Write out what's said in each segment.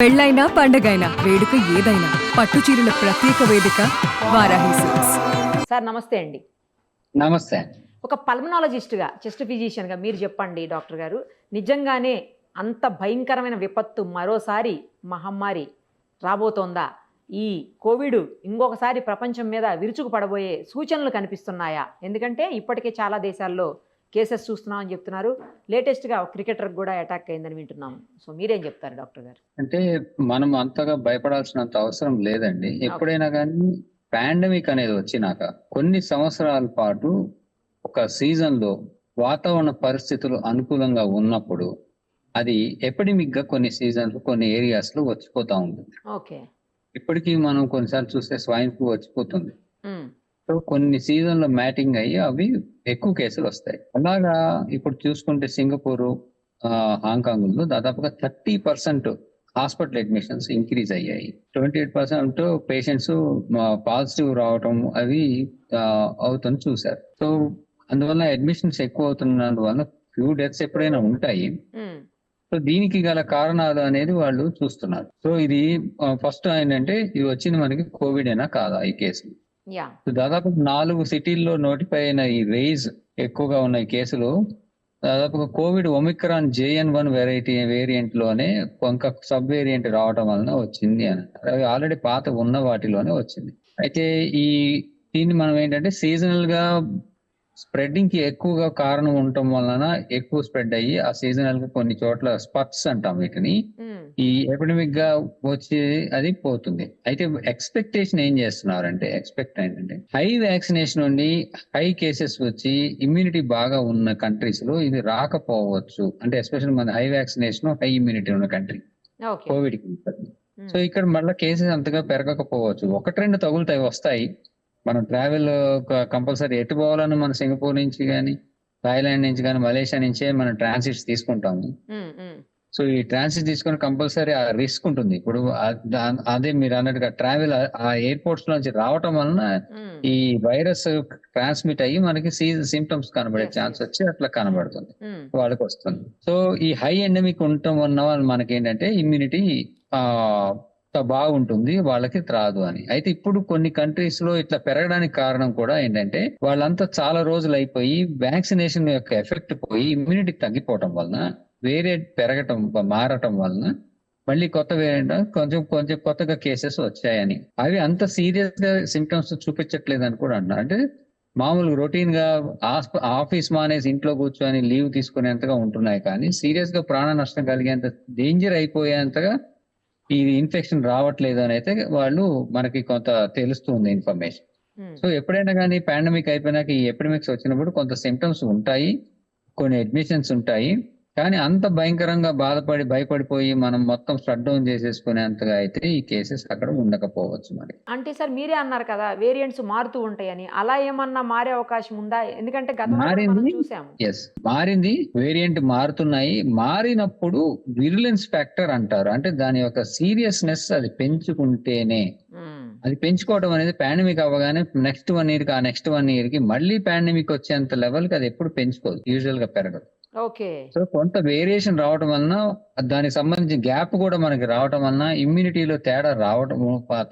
పెళ్ళైనా పండగైనా వేడుక ఏదైనా పట్టు చీరల ప్రత్యేక వేదిక వారాహి సిల్క్స్. సార్ నమస్తే అండి. నమస్తే. ఒక పల్మనాలజిస్ట్‌గా, చెస్ట్ ఫిజిషియన్‌గా మీరు చెప్పండి డాక్టర్ గారు. నిజంగానే అంత భయంకరమైన విపత్తు మరోసారి మహమ్మారి రాబోతోందా? ఈ కోవిడ్ ఇంకొకసారి ప్రపంచం మీద విరుచుకు పడబోయే సూచనలు కనిపిస్తున్నాయా? ఎందుకంటే ఇప్పటికే చాలా దేశాల్లో కేసెస్ చూస్తున్నామని చెప్తున్నారు. లేటెస్ట్‌గా ఒక క్రికెటర్‌కి కూడా అటాక్ అయిందని వింటున్నాము. సో మీరేం చెప్తారు డాక్టర్ గారు? అంటే మనం అంతగా భయపడాల్సినంత అవసరం లేదండి. ఎప్పుడైనా గానీ పాండమిక్ అనేది వచ్చినాక కొన్ని సంవత్సరాల పాటు ఒక సీజన్‌లో వాతావరణ పరిస్థితులు అనుకూలంగా ఉన్నప్పుడు అది ఎపిడమిక్‌గా కొన్ని సీజన్‌లు కొన్ని ఏరియాస్‌లో వచ్చిపోతా ఉంటుంది. ఓకే. ఇప్పటికీ మనం కొన్నిసార్లు చూస్తే స్వైన్ ఫ్లూ వచ్చిపోతుంది. హ్మ్. సో కొన్ని సీజన్‌లో మ్యాటింగ్ అయ్యి అవి ఎక్కువ కేసులొస్తాయి. అలాగా ఇప్పుడు చూసుకుంటే సింగపూరు, హాంకాంగ్‌లో దాదాపుగా 30% హాస్పిటల్ అడ్మిషన్స్ ఇంక్రీజ్ అయ్యాయి. 28% పేషెంట్స్ పాజిటివ్ రావటం అవి అవుతుంది చూసారు. సో అందువల్ల అడ్మిషన్స్ ఎక్కువ అవుతున్నందువల్ల ఫ్యూ డెత్స్ ఎప్పుడైనా ఉంటాయి. హ్మ్. సో దీనికి గల కారణాలు అనేది వాళ్ళు చూస్తున్నారు. సో ఇది ఫస్ట్ ఏంటంటే ఇది వచ్చింది మనకి కోవిడ్ అయినా కాదా ఈ కేసు. యాహ్! దాదాపు 4 సిటీల్లో నోటిఫై అయిన ఈ రేజ్ ఎక్కువగా ఉన్న ఈ కేసులు దాదాపుగా కోవిడ్ ఒమిక్రాన్ JN1 వేరియంట్ లోనే కొంత సబ్ వేరియంట్ రావడం వలన వచ్చింది అని. అవి ఆల్రెడీ పాత ఉన్న వాటిలోనే వచ్చింది. అయితే ఈ దీన్ని మనం ఏంటంటే సీజనల్ గా స్ప్రెడ్డింగ్ కి ఎక్కువగా కారణం ఉండటం వలన ఎక్కువ స్ప్రెడ్ అయ్యి ఆ సీజనల్ గా కొన్ని చోట్ల స్పట్స్ అంటాం వీటిని. హ్మ్. ఈ ఎపిడమిక్ గా వచ్చి అది పోతుంది. అయితే ఎక్స్పెక్టేషన్ ఏం చేస్తున్నారంటే ఏంటంటే హై వ్యాక్సినేషన్ ఉండి హై కేసెస్ వచ్చి ఇమ్యూనిటీ బాగా ఉన్న కంట్రీస్ లో ఇది రాకపోవచ్చు. అంటే ఎస్పెషల్ మన హై వ్యాక్సినేషన్ హై ఇమ్యూనిటీ ఉన్న కంట్రీ ఓకే. కోవిడ్ కి. హ్మ్. సో ఇక్కడ మళ్ళీ కేసెస్ అంతగా పెరగకపోవచ్చు. ఒకటి రెండు తగులుతాయి వస్తాయి. మనం ట్రావెల్ కంపల్సరీ ఎటు పోవాలన్నా మన సింగపూర్ నుంచి కానీ థాయిలాండ్ నుంచి కానీ మలేషియా నుంచే మనం ట్రాన్సిట్స్ తీసుకుంటాము. హ్మ్. హ్మ్. సో ఈ ట్రాన్సిట్ తీసుకొని కంపల్సరీ ఆ రిస్క్ ఉంటుంది. ఇప్పుడు అదే మీరు అన్నట్టుగా ట్రావెల్ ఆ ఎయిర్పోర్ట్స్ నుంచి రావటం వలన హ్మ్. ఈ వైరస్ ట్రాన్స్మిట్ అయ్యి మనకి సిమ్టమ్స్ కనబడే Yes, ఛాన్స్ yes. వచ్చి అట్లా కనబడుతుంది. హ్మ్. వాళ్ళకి వస్తుంది. సో ఈ హై ఎండమిక్ ఉండటం వలన మనకి ఏంటంటే ఇమ్యూనిటీ ఆ బాగుంటుంది, వాళ్ళకి రాదు అని. అయితే ఇప్పుడు కొన్ని కంట్రీస్ లో ఇట్లా పెరగడానికి కారణం కూడా ఏంటంటే వాళ్ళంతా చాలా రోజులు అయిపోయి వ్యాక్సినేషన్ యొక్క ఎఫెక్ట్ పోయి ఇమ్యూనిటీ తగ్గిపోవటం వలన వేరియంట్ పెరగటం మారటం వలన మళ్ళీ కొత్త వేరియంట్ కొంచెం కొంచెం కొత్తగా కేసెస్ వచ్చాయని. అవి అంత సీరియస్ గా సిమ్టమ్స్ చూపించట్లేదు అని కూడా అంటున్నారు. అంటే మామూలుగా రొటీన్ గా ఆఫీస్ మానేసి ఇంట్లో కూర్చొని లీవ్ తీసుకునేంతగా ఉంటున్నాయి కానీ సీరియస్ గా ప్రాణ నష్టం కలిగేంత డేంజర్ అయిపోయేంతగా ఈ ఇన్ఫెక్షన్ రావట్లేదు అని అయితే వాళ్ళు మనకి కొంత తెలుస్తుంది ఇన్ఫర్మేషన్. హ్మ్. సో ఎప్పుడైనా కానీ పాండమిక్ అయిపోయినాక ఈ ఎపిడమిక్స్ వచ్చినప్పుడు కొంత సిమ్టమ్స్ ఉంటాయి, కొన్ని అడ్మిషన్స్ ఉంటాయి. కానీ అంత భయంకరంగా భయపడిపోయి మనం మొత్తం షట్ డౌన్ చేసేసుకునేంతగా అయితే ఈ కేసెస్ అక్కడ ఉండకపోవచ్చు మరి. అంటే సార్ మీరే అన్నారు కదా! వేరియంట్స్ మారుతూ ఉంటాయని. అలా ఏమన్నా మారే అవకాశం ఉందా? ఎందుకంటే గతంలో కూడా మనం మారింది. చూసాము. మారింది. వేరియంట్ మారుతున్నాయి. మారినప్పుడు విరులెన్స్ ఫ్యాక్టర్ అంటారు. అంటే దాని యొక్క సీరియస్‌నెస్ అది పెంచుకుంటేనే. హ్మ్. అది పెంచుకోవడం అనేది పాండమిక్ అవ్వగానే నెక్స్ట్ 1 ఇయర్‌కి ఆ నెక్స్ట్ 1 ఇయర్‌కి మళ్ళీ పాండమిక్ వచ్చేంత లెవెల్‌కి అది ఎప్పుడు పెంచుకోదు. యూజువల్‌గా పెరగదు. ఓకే. సో కొంత వేరియేషన్ రావటం వలన దానికి సంబంధించిన గ్యాప్ కూడా మనకి రావటం వలన ఇమ్యూనిటీలో తేడా రావటం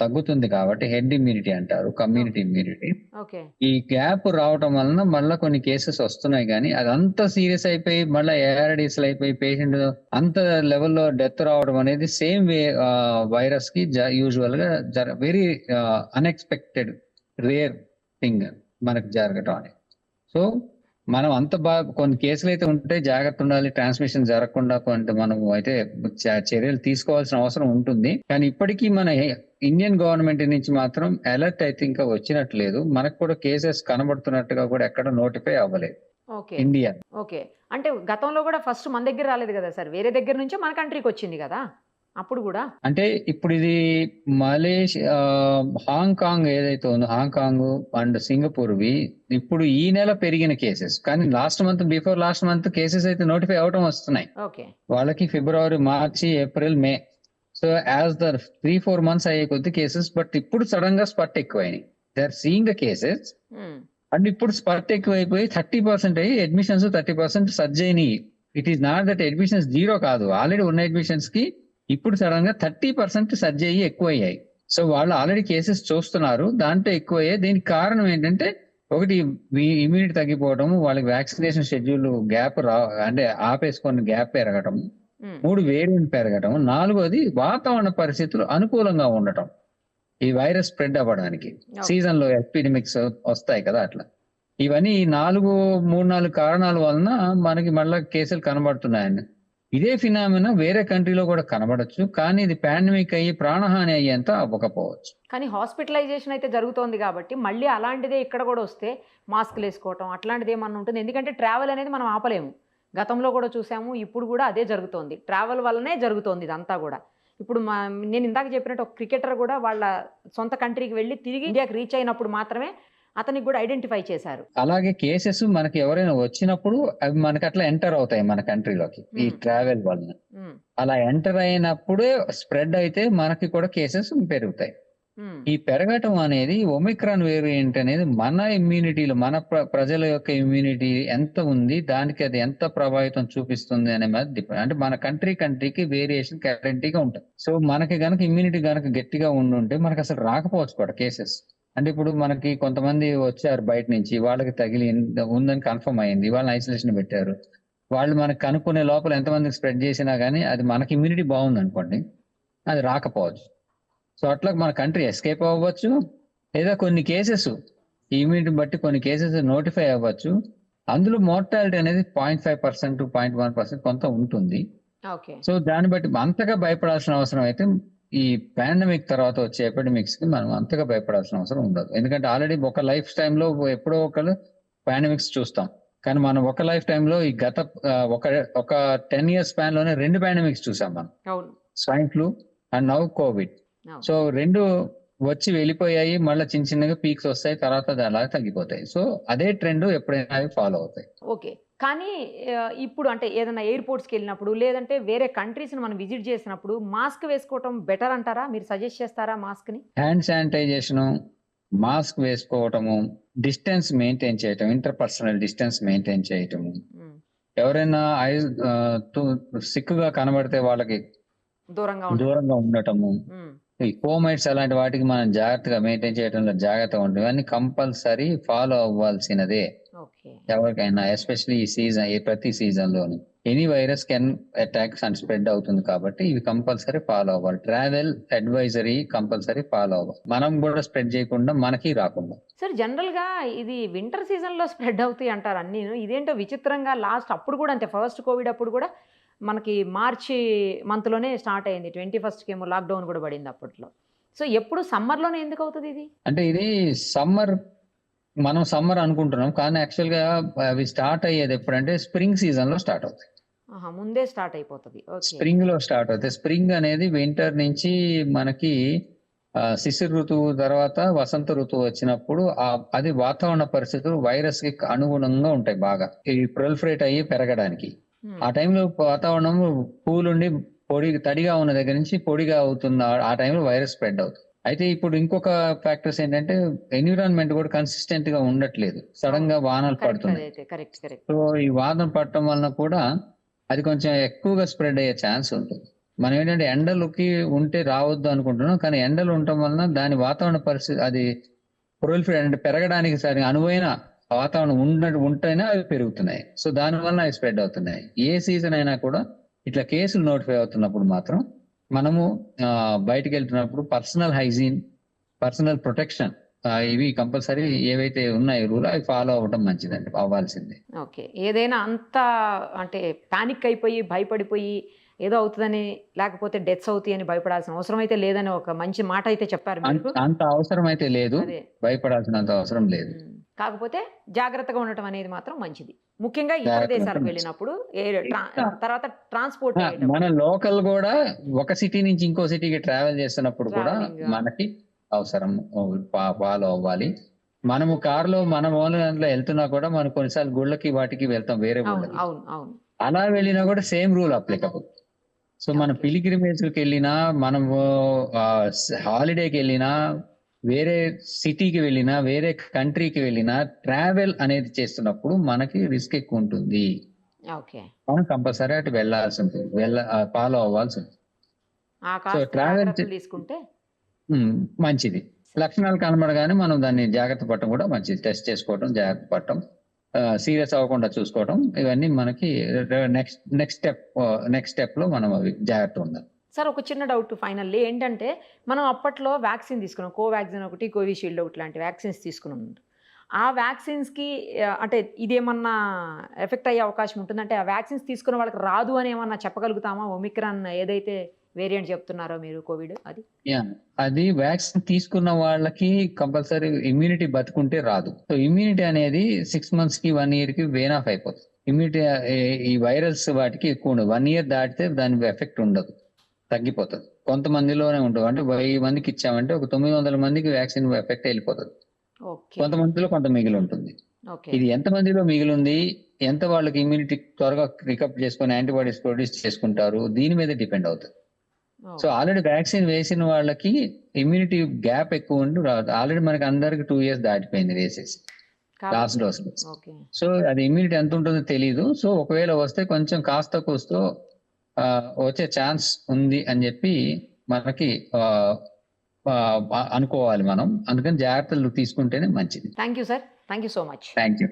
తగ్గుతుంది కాబట్టి హెడ్ ఇమ్యూనిటీ అంటారు. Community immunity. ఓకే. ఈ గ్యాప్ రావటం వలన మళ్ళా కొన్ని కేసెస్ వస్తున్నాయి గానీ అదంతా సీరియస్ అయిపోయి మళ్ళా ఏఆర్‌డీస్‌లు అయిపోయి పేషెంట్ అంత లెవెల్‌లో డెత్ రావడం అనేది సేమ్ వైరస్ కి యూజువల్ గా వెరీ అన్ఎక్స్‌పెక్టెడ్ రేర్ థింగ్ మనకు జరగటం అనేది. సో మనం అంత కొన్ని కేసులు అయితే ఉంటే జాగ్రత్త ఉండాలి. ట్రాన్స్మిషన్ జరగకుండా కొంత మనం అయితే చర్యలు తీసుకోవాల్సిన అవసరం ఉంటుంది. కానీ ఇప్పటికీ మన ఇండియన్ గవర్నమెంట్ నుంచి మాత్రం అలర్ట్ అయితే ఇంకా వచ్చినట్లేదు. మనకు కూడా కేసెస్ కనబడుతున్నట్టుగా కూడా ఎక్కడ నోటిఫై అవ్వలేదు ఓకే. ఇండియా. ఓకే. అంటే గతంలో కూడా ఫస్ట్ మన దగ్గర రాలేదు కదా సార్! వేరే దగ్గర నుంచే మన కంట్రీకొచ్చింది కదా! అప్పుడు గూడా? అంటే ఇప్పుడు ఇది హాంకాంగ్ ఏదైతే ఉందో హాంకాంగ్ అండ్ సింగపూర్‌వి ఇప్పుడు ఈ నెల పెరిగిన కేసెస్. కానీ బిఫోర్ లాస్ట్ మంత్ కేసెస్ అయితే నోటిఫై అవ్వటం వస్తున్నాయి. ఓకే. వాళ్ళకి February, March, April, May. So as the 3, 4 months అయ్యే కొద్ది కేసెస్ బట్ ఇప్పుడు సడన్ గా స్పట్ ఎక్కువైనాయి. They are seeing the cases hmm. And ఇప్పుడు స్పట్ ఎక్కువైపోయి 30% అయ్యి అడ్మిషన్స్ 30% సర్జ్ అయినాయి. It is not that admissions zero కాదు. ఆల్రెడీ ఉన్న అడ్మిషన్స్ కి ఇప్పుడు సడన్ గా 30% సర్జరీ ఎక్కువ అయ్యాయి. సో వాళ్ళు ఆల్రెడీ కేసెస్ చూస్తున్నారు, దాంట్లో ఎక్కువ అయ్యాయి. దీనికి కారణం ఏంటంటే ఒకటి ఇమ్యూనిటీ తగ్గిపోవడం, వాళ్ళకి వ్యాక్సినేషన్ షెడ్యూల్ గ్యాప్ అంటే ఆపేసుకొని గ్యాప్ పెరగటం, 3 వేరియంట్ పెరగటం, 4వది వాతావరణ పరిస్థితులు అనుకూలంగా ఉండటం ఈ వైరస్ స్ప్రెడ్ అవ్వడానికి. సీజన్ లో ఎపిడమిక్స్ వస్తాయి కదా అట్లా. ఇవన్నీ 3-4 కారణాల వలన మనకి మళ్ళా కేసులు కనబడుతున్నాయండి. ఇదే ఫినామినా వేరే కంట్రీలో కూడా కనబడొచ్చు, కానీ ఇది పాండమిక్ అయ్యి ప్రాణహాని అయ్యేంత అవ్వకపోవచ్చు. కానీ హాస్పిటలైజేషన్ అయితే జరుగుతోంది కాబట్టి మళ్ళీ అలాంటిదే ఇక్కడ కూడా వస్తే మాస్కులు వేసుకోవటం అట్లాంటిది ఏమన్నా ఉంటుంది. ఎందుకంటే ట్రావెల్ అనేది మనం ఆపలేము. గతంలో కూడా చూసాము, ఇప్పుడు కూడా అదే జరుగుతోంది. ట్రావెల్ వల్లనే జరుగుతోంది ఇదంతా కూడా. ఇప్పుడు నేను ఇందాక చెప్పినట్టు ఒక క్రికెటర్ కూడా వాళ్ళ సొంత కంట్రీకి వెళ్ళి తిరిగి ఇండియాకి రీచ్ అయినప్పుడు మాత్రమే అతనికి కూడా ఐడెంటిఫై చేశారు. అలాగే కేసెస్ మనకి ఎవరైనా వచ్చినప్పుడు అవి మనకి అట్లా ఎంటర్ అవుతాయి మన కంట్రీలోకి ఈ ట్రావెల్ వలన. అలా ఎంటర్ అయినప్పుడే స్ప్రెడ్ అయితే మనకి కూడా కేసెస్ పెరుగుతాయి. ఈ పెరగటం అనేది ఒమిక్రాన్ వేరియంట్ అనేది మన ఇమ్యూనిటీలో మన ప్రజల యొక్క ఇమ్యూనిటీ ఎంత ఉంది, దానికి అది ఎంత ప్రభావితం చూపిస్తుంది అనే మీద డిపెండ్. అంటే మన కంట్రీకి వేరియేషన్ గ్యారంటీగా ఉంటుంది. సో మనకి గనక ఇమ్యూనిటీ గనక గట్టిగా ఉండుంటే మనకి అసలు రాకపోవచ్చు కూడా కేసెస్. అంటే ఇప్పుడు మనకి కొంతమంది వచ్చారు బయట నుంచి, వాళ్ళకి తగిలి ఉందని కన్ఫర్మ్ అయింది, వాళ్ళని ఐసోలేషన్ పెట్టారు. వాళ్ళు మనకి కనుక్కునే లోపల ఎంతమందికి స్ప్రెడ్ చేసినా కానీ అది మనకి ఇమ్యూనిటీ బాగుంది అనుకోండి, అది రాకపోవచ్చు. సో అట్లా మన కంట్రీ ఎస్కేప్ అవ్వచ్చు, లేదా కొన్ని కేసెస్ ఇమ్యూనిటీ బట్టి కొన్ని కేసెస్ నోటిఫై అవ్వచ్చు. అందులో మోర్టాలిటీ అనేది 0.5% 0.1% కొంత ఉంటుంది. సో దాన్ని బట్టి అంతగా భయపడాల్సిన అవసరం అయితే ఈ పాండమిక్ తర్వాత వచ్చే ఎపిడమిక్స్ కి మనం అంతగా భయపడాల్సిన అవసరం ఉండదు. ఎందుకంటే ఆల్రెడీ ఒక లైఫ్ టైంలో ఎప్పుడో ఒకరు పాండమిక్స్ చూస్తాం, కానీ మనం ఒక లైఫ్ టైంలో ఈ గత ఒక 10 years స్పాన్ లోనే 2 పాండమిక్స్ చూసాం మనం. Swine flu and now Covid. So 2 వచ్చి వెళ్ళిపోయాయి, మళ్ళీ చిన్న చిన్నగా పీక్స్ వస్తాయి, తర్వాత అది అలా తగ్గిపోతాయి. సో అదే ట్రెండ్ ఎప్పుడైనా ఫాలో అవుతాయి. ఓకే, కానీ ఇప్పుడు అంటే ఏదైనా ఎయిర్పోర్ట్స్కి వెళ్ళినప్పుడు లేదంటే వేరే కంట్రీస్ని మనం విజిట్ చేసినప్పుడు మాస్క్ వేసుకోవటం బెటర్ అంటారా? మీరు సజెస్ట్ చేస్తారా మాస్క్ని? హ్యాండ్ శానిటైజేషన్, మాస్క్ వేసుకోవటము, డిస్టెన్స్ మెయింటైన్ చేయటం, ఇంటర్పర్సనల్ డిస్టెన్స్ మెయింటైన్ చేయటము, ఎవరైనా సిక్కుగా కనబడితే వాళ్ళకి దూరంగా ఉండటము, ఈ కోమైట్స్ అలాంటి వాటికి మనం జాగ్రత్తగా మెయింటైన్ చేయడంలో జాగ్రత్తగా ఉంటుంది. ఇవన్నీ కంపల్సరీ ఫాలో అవ్వాల్సినదే ఎవరికైనా, ఎస్పెషల్లీ ఈ సీజన్, ప్రతి సీజన్ లోని any virus can attacks and spread అవుతుంది కాబట్టి ఇవి కంపల్సరీ ఫాలో అవ్వాలి. ట్రావెల్ అడ్వైజరీ కంపల్సరీ ఫాలో అవ్వాలి, మనం కూడా స్ప్రెడ్ చేయకుండా మనకి రాకుండా. సార్ జనరల్ గా ఇది వింటర్ సీజన్ లో స్ప్రెడ్ అవుతాయి అంటారు అన్ని. ఇదేంటో విచిత్రంగా లాస్ట్ అప్పుడు కూడా అంతే, ఫస్ట్ కోవిడ్ అప్పుడు కూడా మనకి మార్చి మంత్లోనే స్టార్ట్ అయింది. 21st ఏమో లాక్డౌన్ కూడా పడింది అప్పట్లో. సో ఎప్పుడు సమ్మర్లోనే ఎందుకు అవుతుంది ఇది? అంటే ఇది మనం సమ్మర్ అనుకుంటున్నాం, కానీ యాక్చువల్ గా అవి స్టార్ట్ అయ్యేది ఎప్పుడంటే స్ప్రింగ్ సీజన్ లో స్టార్ట్ అవుతాయి. ముందే స్టార్ట్ అయిపోతుంది. స్ప్రింగ్ లో స్టార్ట్ అవుతాయి. స్ప్రింగ్ అనేది వింటర్ నుంచి మనకి శిశిర ఋతువు తర్వాత వసంత ఋతువు వచ్చినప్పుడు అది వాతావరణ పరిస్థితులు వైరస్ కి అనుగుణంగా ఉంటాయి, బాగా ప్రొలిఫరేట్ అయ్యి పెరగడానికి. ఆ టైంలో వాతావరణం పూలుండి తడిగా ఉన్న దగ్గర నుంచి పొడిగా అవుతుంది, ఆ టైంలో వైరస్ స్ప్రెడ్ అవుతుంది. అయితే ఇప్పుడు ఇంకొక ఫ్యాక్టర్స్ ఏంటంటే ఎన్విరాన్మెంట్ కూడా కన్సిస్టెంట్ గా ఉండట్లేదు, సడన్ గా వానలు పడుతున్నాయి. సో ఈ వానలు పడటం వలన కూడా అది కొంచెం ఎక్కువగా స్ప్రెడ్ అయ్యే ఛాన్స్ ఉంటుంది. మనం ఏంటంటే ఎండలకి ఉంటే రావద్దు అనుకుంటున్నాం, కానీ ఎండలు ఉండటం వలన దాని వాతావరణ పరిస్థితి అది ప్రొలిఫరేట్ అంటే పెరగడానికి సరిగా అనువైన వాతావరణం ఉంటేనే అవి పెరుగుతున్నాయి. సో దానివల్ల అవి స్ప్రెడ్ అవుతున్నాయి. ఏ సీజన్ అయినా కూడా ఇట్లా కేసులు నోటిఫై అవుతున్నప్పుడు మాత్రం మనము బయటకు వెళ్తున్నప్పుడు పర్సనల్ హైజీన్, పర్సనల్ ప్రొటెక్షన్ ఇవి కంపల్సరీ ఏవైతే ఉన్నాయో రూల్ అవి ఫాలో అవ్వడం మంచిదండి, అవ్వాల్సిందే. ఓకే, ఏదైనా అంత అంటే పానిక్ అయిపోయి భయపడిపోయి ఏదో అవుతుందని లేకపోతే డెత్స్ అవుతాయి అని భయపడాల్సిన అవసరం అయితే లేదని ఒక మంచి మాట అయితే చెప్పారు. అంత అవసరం అయితే లేదు, భయపడాల్సినంత అవసరం లేదు. కాకపోతే జాగ్రత్తగా ఉండటం అనేది మాత్రం మంచిది, ముఖ్యంగా ఇతర దేశాలకు వెళ్ళినప్పుడు. తర్వాత ట్రాన్స్పోర్ట్ మన లోకల్ కూడా ఒక సిటీ నుంచి ఇంకో సిటీకి ట్రావెల్ చేస్తున్నప్పుడు కూడా మనకి అవసరం ఫాలో అవ్వాలి. మనము కారులో మన మూలంలో వెళ్తున్నా కూడా మనం కొన్నిసార్లు గుళ్ళకి వాటికి వెళ్తాం, వేరే గుళ్ళకి. అలా వెళ్ళినా కూడా సేమ్ రూల్ అప్లికబుల్. సో మనం పిలిగ్రిమేజ్కి వెళ్ళినా, మనము హాలిడేకి వెళ్ళినా, వేరే సిటీకి వెళ్ళినా, వేరే కంట్రీకి వెళ్ళినా ట్రావెల్ అనేది చేస్తున్నప్పుడు మనకి రిస్క్ ఎక్కువ ఉంటుంది. మనం కంపల్సరీ అటు వెళ్ళాల్సి ఉంటుంది, ఫాలో అవ్వాల్సి ఉంటుంది. ఆ కాస్త travel జాగ్రత్తలు తీసుకుంటే మంచిది. లక్షణాలు కనబడగానే మనం దాన్ని జాగ్రత్త పడటం కూడా మంచిది. టెస్ట్ చేసుకోవటం, జాగ్రత్త పడటం, సీరియస్ అవ్వకుండా చూసుకోవటం, ఇవన్నీ మనకి నెక్స్ట్ స్టెప్‌లో మనం అవి జాగ్రత్తగా ఉండాలి. సార్ ఒక చిన్న డౌట్ ఫైనల్లీ ఏంటంటే, మనం అప్పట్లో వ్యాక్సిన్ తీసుకున్నాం. కోవాక్సిన్ ఒకటి, కోవిషీల్డ్ ఒకటి లాంటి వ్యాక్సిన్స్ తీసుకున్నాం. ఆ వ్యాక్సిన్స్‌కి అంటే ఇదేమన్నా ఎఫెక్ట్ అయ్యే అవకాశం ఉంటుందా? అంటే ఆ వ్యాక్సిన్స్ తీసుకున్న వాళ్ళకి రాదు అని ఏమన్నా చెప్పగలుగుతామా? ఒమిక్రాన్ ఏదైతే వేరియంట్ చెప్తున్నారో మీరు కోవిడ్ అది? యాహ్! అది వ్యాక్సిన్ తీసుకున్న వాళ్ళకి కంపల్సరీ ఇమ్యూనిటీ బతికుంటే రాదు. సో, ఇమ్యూనిటీ అనేది 6 మంత్స్‌కి, 1 ఇయర్‌కి వేన్ ఆఫ్ అయిపోతుంది. ఇమ్యూనిటీ ఈ వైరల్స్ వాటికి ఎక్కువ ఉండదు. 1 ఇయర్ దాటితే దాని ఎఫెక్ట్ ఉండదు. తగ్గిపోతది. కొంతమందిలోనే ఉంటది. అంటే 1000 మందికి ఇచ్చామంటే ఒక 900 మందికి వ్యాక్సిన్ ఎఫెక్ట్ ఎళ్ళిపోతది. ఓకే. కొంతమందిలో కొంత మిగిలుంటుంది. ఓకే. ఇది ఎంత మందిలో మిగిలుంది, ఎంత వాళ్ళకి ఇమ్యూనిటీ త్వరగా రికవర్ చేసుకొని యాంటీబాడీస్ ప్రొడ్యూస్ చేసుకుంటారు, దీని మీద డిపెండ్ అవుతది. ఓహ్! సో, ఆల్రెడీ వ్యాక్సిన్ వేసిన వాళ్ళకి ఇమ్యూనిటీ గ్యాప్ ఎక్కువ ఉండి రాదు. ఆల్రెడీ మనకి అందరికి 2 ఇయర్స్ దాటిపోయింది వేసేసి. లాస్ట్ కాబట్టి డోస్. ఓకే. సో, అది ఇమ్యూనిటీ ఎంత ఉంటుందో తెలీదు. సో, ఒకవేళ వస్తే కొంచెం కాస్తో కూస్తో వచ్చే ఛాన్స్ ఉంది అని చెప్పి మనకి అనుకోవాలి మనం. అందుకని జాగ్రత్తలు తీసుకుంటేనే మంచిది. Thank you sir. Thank you so much. Thank you.